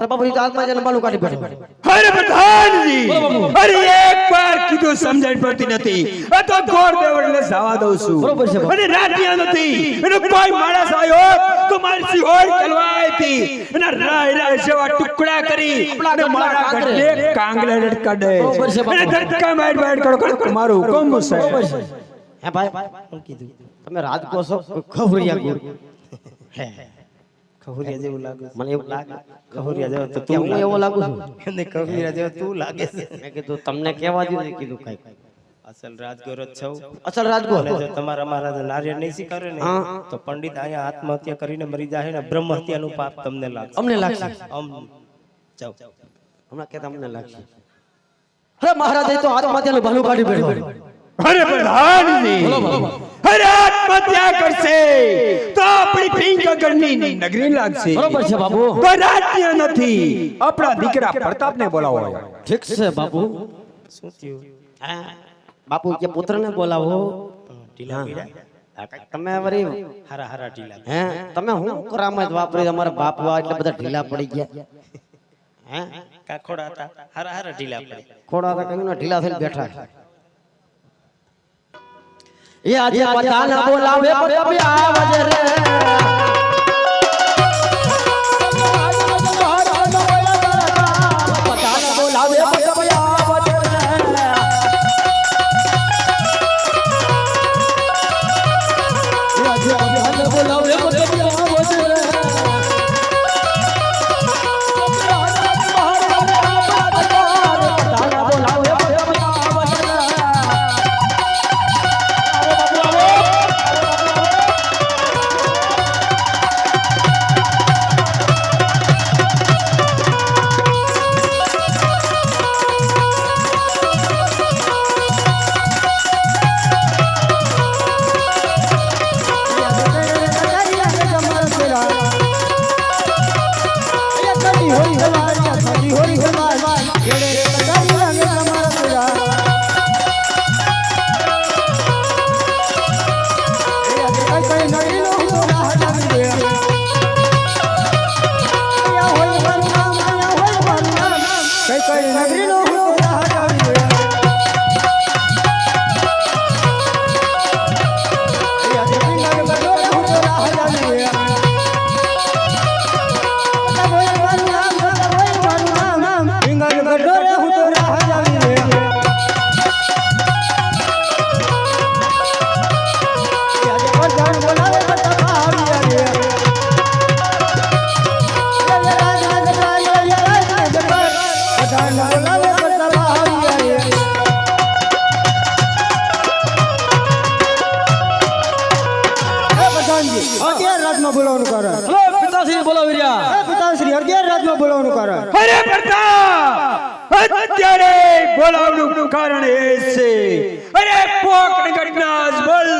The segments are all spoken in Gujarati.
अरे बाबू ये आत्मा जन बालू काटी बैठो अरे प्रधान जी अरे एक बार कीधું સમજણ પડતી નથી આ તો ગોર દેવળને જવા દઉં છું બરોબર છે અને રાત્રિયા નથી એનો કોઈ માણસ આવ્યો તો મારી સિહોર ચલવાઈથી અને રાય રાય જેવા ટુકડા કરી અને મારા ગઢે કાંગલે લટકાડે અને ધક્કા માર કરો મારું હુકમ છે હે ભાઈ હું કીધું તમે રાત કો છો ખવરિયા ગુર હે ખવરિયા જેવું લાગે મને એવું લાગે ખવરિયા જેવો તો કે તું હું એવો લાગુ છું એને ખવરિયા જેવો તું લાગે છે મેં કીધું તમને કેવા દીધું કીધું કાઈ અસલ રાજગોર જ છો અસલ રાજગો અને જો તમારા મહારાજ નારિયેળ નહીં સ્વીકારે ને તો પંડિત અહીંયા આત્મહત્યા કરીને મરી જાય ને બ્રહ્મ હત્યાનું પાપ તમને લાગશે અમને લાગશે જાઓ હમણાં કે તમને લાગશે અરે મહારાજ તો આત્મહત્યાનું ભાલું કાઢી બેઠો અરે પ્રધાનજી અરે આત્મહત્યા કરશે તો આપણી પિંગગઢની નગરી લાગશે બરોબર છે બાબુ તો રાજ્ય નથી આપણા દીકરા પ્રતાપને બોલાવો ઠીક છે બાબુ શું થયું હા બાપુ કે પુત્રને બોલાવો ઢીલા પીડા તમે વરી હારા હારા ઢીલા હે તમે હું કરામત વાપરી તમારા બાપ વા એટલે બધા ઢીલા પડી ગયા હે કાખોડા હતા હારા હારા ઢીલા પડે ખોડા તો કયું ઢીલા થઈને બેઠા એ આજે બધાને બોલાવે પ્રતાપ આવજે રે બધાને બોલાવે પ્રતાપ આવજે રે એ આજે બધાને બોલાવે પ્રતાપ આવજે રે અરે પ્રતાપ અત્યારે બોલાવવાનું કારણ એ છે અરે પોકણ ઘટના બળ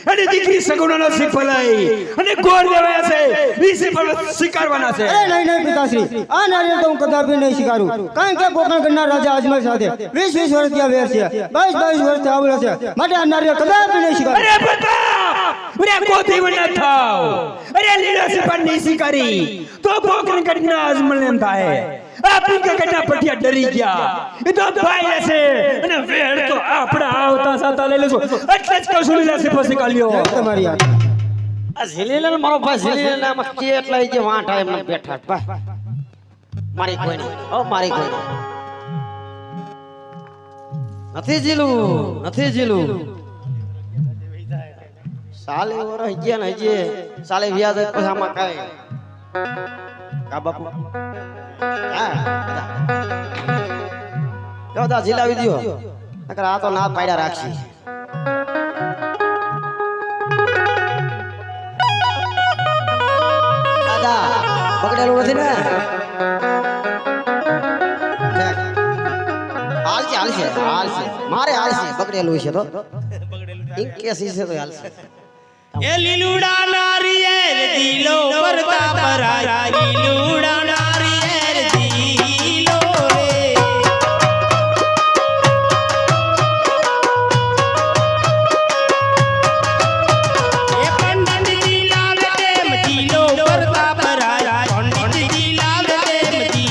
અને દીકરી સગુણાનો સિફલાઈ અને ગોર દેવાયા છે ઈ સિફલ સ્વીકારવાના છે નહીં પિતાશ્રી આ નારિયેળ તો હું કદાપી નહીં સ્વીકારું કારણ કે પોકણ કરનાર રાજા અજમલ સાથે 20 વર્ષ ત્યાં વેર છે 22 વર્ષ આવડે છે માટે આ નારિયેળ કદાપી નહીં સ્વીકારું અરે પ્રતાપ અરે કોથી વના થાવ અરે લીલા સિફલ નહીં સ્વીકારી તો પોકણ ઘટના અજમલ એમ થાય આપણી કે કટા પટિયા ડરી ગયા એ તો ભાઈ છે અને વેર તો આપણા આવતા સાતા લઈ લેજો એટલે જ કહું છું લીલા સિફલ સ્વીકાર્યો તમારી યાદ આ ઝીલીલાલ મારો ભાઈ ઝીલીલાલ આમાં કેટલા જે વાંટા એમ બેઠા ભાઈ મારી કોઈ નહીં ઓ મારી કોઈ નહીં નથી જીલું સાલે વરસ ગયા ને હજી સાલે વ્યાજ પછી આમાં કાંઈ કા બાપુ હા દા જીલાવી દ્યો નકર આ તો ના પાડ્યા રાખશી દાદા પકડેલું નથી ને હાલશે મારે હાલશે પકડેલું છે તો ઇન્કેસી છે તો હાલશે એ લીલુડા નારિયેર દિલો પરતા પરાય લીલુડા નારિયેર દિલો રે એ પંડિત લાવે તેમ દિલો પરતા પરાય પંડિત લાવે તેમ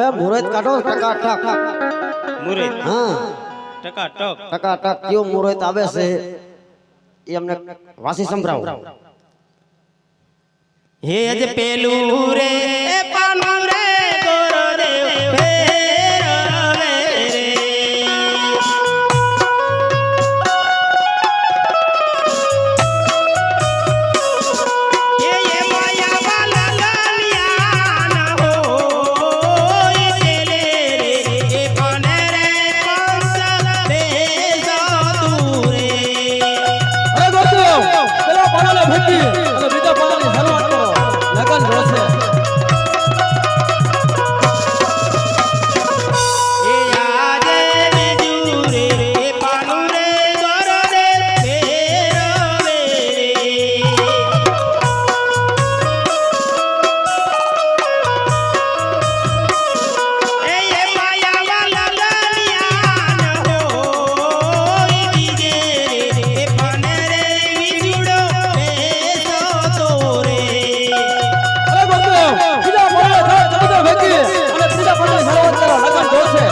હવે મુરત કાઢો ટકાટક. મુરે હા ટકાટક. ટકાટક કયો મુરત આવે છે એ અમને વાસી સંભળાવો. હે અજ પેલું રે પાનું રે ગોરદેવ ફેરવે રે. એ માયા વાલા લાલિયા ના હોય તેલે રે એ પાને રે પાંચ બેસો તું રે. અરે દોસ્તો પેલા પાડાને ભેટી અને બીજા પાડાની શરૂઆત કરો. લગન જોશે. એ આજે બીજું રે પાનું રે ગોરદેવ ફેરવે રે. એ માયા વાલા લાલિયા ન હોય બીજે રે પાને રે વિજુડો બેસો તો રે. અરે દોસ્તો બીજા પાડાને જમીદાર ભેટી અને બીજા પાડાની શરૂઆત કરો. લગન જોશે.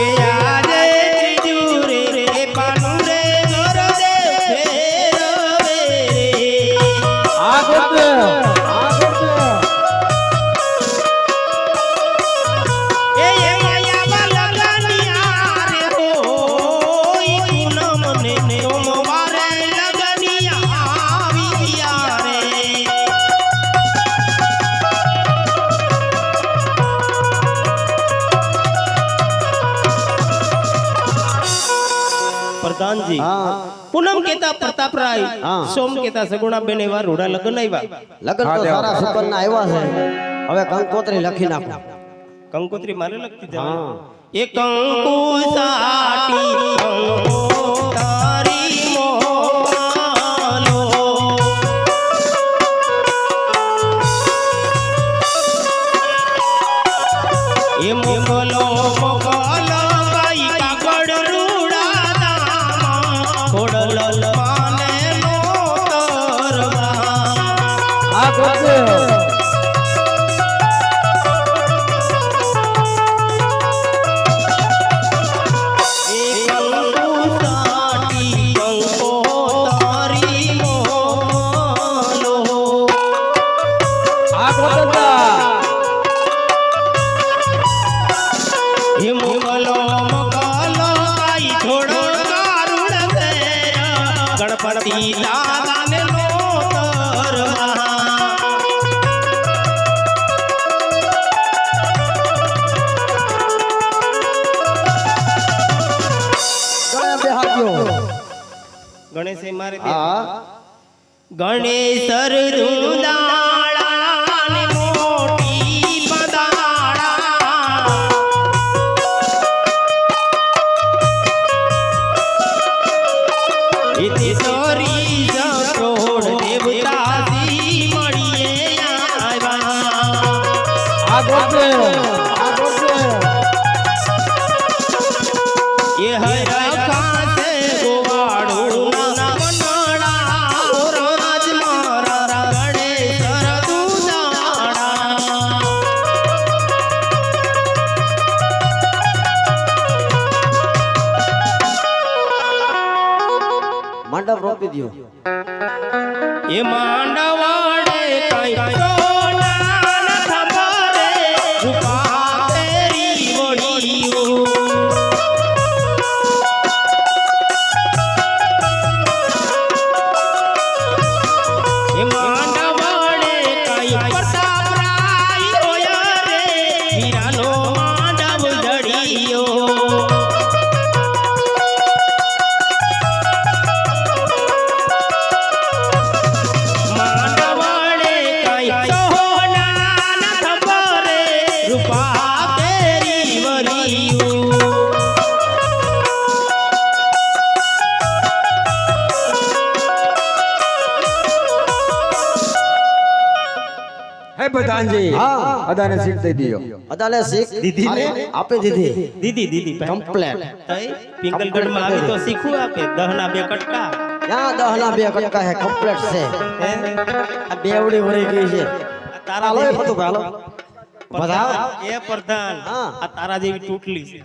એ આજે ત્રીજું રે પાનું રે ગોરદેવ ફેરવે રે. આ દોસ્તો એ માયા વાલા લાલિયા રે હોય પૂનમ ને સોમવારે લગનિયા આવ્યા રે. પ્રધાનજી હા પૂનમ કેતા પ્રતાપરાય હા. સોમ કેતા સગુણાબેન એવા રૂડા લગ્ન આવ્યા. લગન તો સારા સુકનના આવ્યા છે. હવે કંકોત્રી લખી નાખો. કંકોત્રી મારે લખતી હા. જવાનું. એ કંકુ સાટી તારી મોલો. એ મોકલો મોકલો ગાઈ કાગળ રૂડા દામા ખોડલ માને મોતરવા. આ દોસ્તો આ દોસ્તો ગણપતિ દાદાને મોતરવા. ગળે બેહાડ્યો. ગણેશ એ મારે દે. હા ગણેશ રૂદાળા ને મોટી પદાળા. ઇતિ તોરી જકોડ દેવતાથી મળીએ આવ્યા. આ દોસ્તો આ દોસ્તો એ હરખા છે ગોવાળું ના મનડા રાજ મારા ગણેશ રૂદાળા. મંડપ રોપી દો. એ માંડવાડે કઈ સોના ન ખબરે રૂપા તેરી વડીઓ. એ માંડવાડે કઈ પ્રતાપરાય હોય રે હીરાનો માંડવ જડિયો. માંડવાડે કઈ સોના ન ખબરે રૂપા તેરી વડીઓ. હે પ્રધાનજી હા. અદાને સીટ દઈ દિયો. અદાલે શીખ દીધી ને? અરે, આપી દીધી. દીદી કમ્પ્લેટ. પિંગલગઢમાં આવી તો શીખવું આપે દહના બે કટકા. ત્યાં 10 ના 2 કટકા હે કમ્પ્લેટ છે. હે? આ બેવડી વળી ગઈ છે. તારા હાલો એ જેવી- ફતું હાલો બધા એ પ્રધાન હા. આ તારા જેવી તૂટલી છે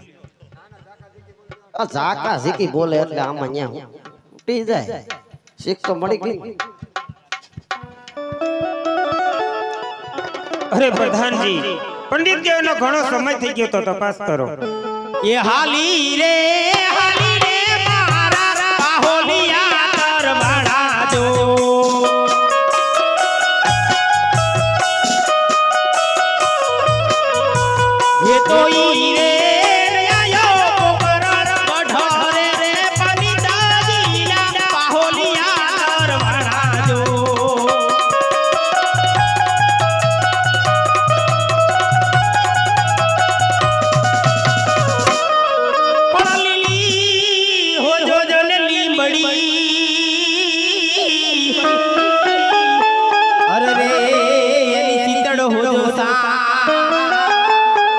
આ ઝાકા ઝીકી બોલે એટલે આમાં ન્યા તૂટી જાય શીખ તો મળી ગઈ અરે પ્રધાનજી પંડિત દેવનો ઘણો સમય થઈ ગયો તો તપાસ કરો એ હાલી રે મારા બાહોલિયા દરબારા જો એ તો ઈ રે આયો પોકરણ ગઢરે રે પનિતાજીના બાહોલિયા દરબારા જો લીલી હો જો જન લીંબડી અરે રે એની ચિતડ હો જો સા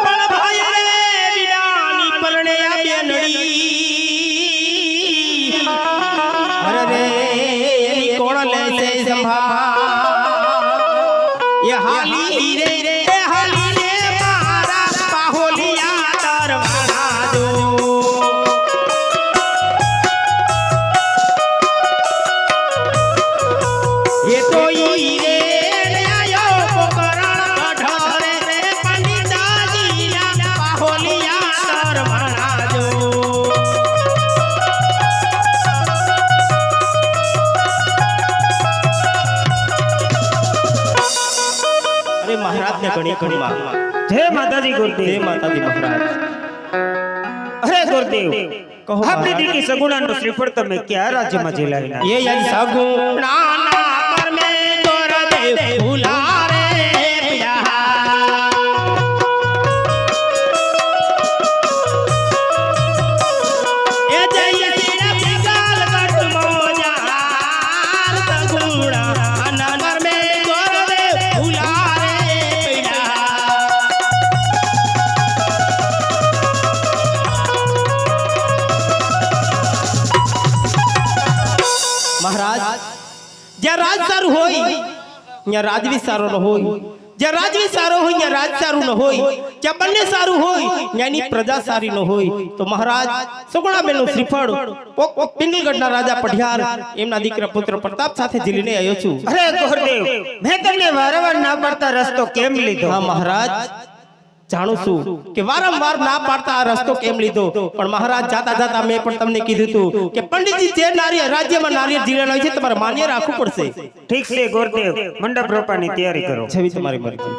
પણ ભાઈ રે વિડાની પરણે આ બેનડી અરે રે એની કોણ લેશે સંભાળ એ હાલી રે એ હાલી રે મારા બાહોલિયા દરબારા જો એ તો ઈ રે આયો પોકરણ ગઢરે રે પંડિતાજીના બાહોલિયા દરબારા જો અરે મહારાજ ને ઘણી ઘણી માં જય માતાજી ગુરુદેવ જય માતાજી મહારાજ અરે ગુરુદેવ કહો આપણી દીકરી સગુણાનો શ્રીફળ તમે ક્યાં રાજ્યમાં જેલાવી ये यन सगुणा पर में तोर देव भुला रे प्यार ए जय तेरा बिगाल कट मोजा सगुणा पर में तोर देव भुला रे प्यार મહારાજ જ્યાં રાજ સારું હોય ત્યાં રાજવી સારો ન હોય જ્યાં રાજવી સારો હોય ત્યાં રાજ સારું ન હોય જ્યાં બંને સારું હોય ત્યાંની પ્રજા સારી ન હોય તો મહારાજ સગુણાબેનનું શ્રીફળ પિંગલગઢના રાજા પઢિયાર એમના દીકરા પુત્ર પ્રતાપ સાથે ઝીલીને આવ્યો છું અરે ગુરુદેવ મેં તમને વારંવાર ના પાડતા રસ્તો કેમ લીધો હા મહારાજ જાણું છું કે વારંવાર ના પાડતા આ રસ્તો કેમ લીધો પણ મહારાજ જાતા જાતા મેં પણ તમને કીધું હતું કે પંડિતજી જે નારિયેળ રાજ્યમાં નારિયેળ જીરેલા છે તમારે માન્ય રાખવું પડશે ઠીક છે ગુરુદેવ મંડપ રોપાની તૈયારી કરો જેવી તમારી મરજી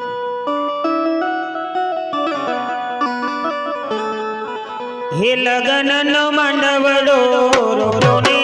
હે લગનનો મંડવડો રોરો ને